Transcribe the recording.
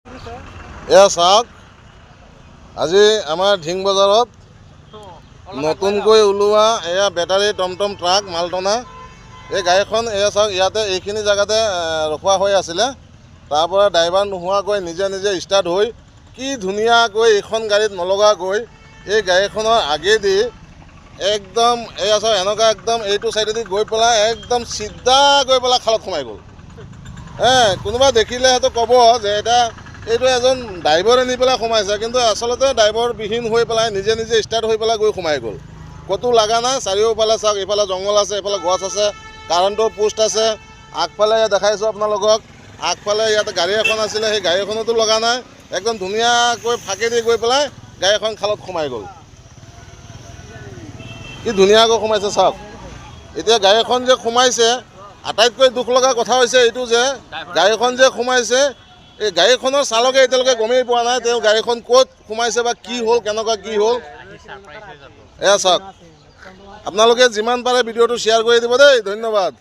এয়া চাওক, আজি আমাৰ ঢিং বজাৰত নতুনকৈ ওলোৱা এয়া বেটাৰী টমটম ট্ৰাক মালটনা এই গাড়ীখন এয়া চাওক, ইয়াতে এইখিনি জেগাতে ৰখোৱা হৈ আছিলে। তাৰ পৰা ড্ৰাইভাৰ নোহোৱাকৈ নিজে নিজে ষ্টাৰ্ট হৈ কি ধুনীয়াকৈ এইখন গাড়ীত নলগাকৈ এই গাড়ীখনৰ আগেদি একদম এয়া চাওক, এনেকুৱা একদম এইটো চাইডেদি গৈ পেলাই একদম চিধা গৈ পেলাই খালত সোমাই গ'ল। কোনোবা দেখিলে সেইটো ক'ব যে এইটো এজন ড্ৰাইভাৰে নি পেলাই সোমাইছে, কিন্তু আচলতে ড্ৰাইভাৰবিহীন হৈ পেলাই নিজে নিজে ষ্টাৰ্ট হৈ পেলাই গৈ সোমাই গ'ল। ক'তো লগা নাই। চাৰিওফালে চাওক, এইফালে জংঘল আছে, এইফালে গছ আছে, কাৰেণ্টৰ পোষ্ট আছে। আগফালে দেখাইছোঁ আপোনালোকক, আগফালে ইয়াতে গাড়ী এখন আছিলে, সেই গাড়ীখনতো লগা নাই। একদম ধুনীয়াকৈ ফাঁকেদি গৈ পেলাই গাড়ীখন খালত সোমাই গ'ল। কি ধুনীয়াকৈ সোমাইছে চাওক। এতিয়া গাড়ীখন যে সোমাইছে, আটাইতকৈ দুখ লগা কথা হৈছে এইটো যে গাড়ীখন যে সোমাইছে, এই গাড়ীখনৰ চালকে এতিয়ালৈকে গমেই পোৱা নাই তেওঁ গাড়ীখন ক'ত সোমাইছে বা কি হ'ল, কেনেকুৱা কি হ'ল। এয়া চাওক, আপোনালোকে যিমান পাৰে ভিডিঅ'টো শ্বেয়াৰ কৰি দিব দেই। ধন্যবাদ।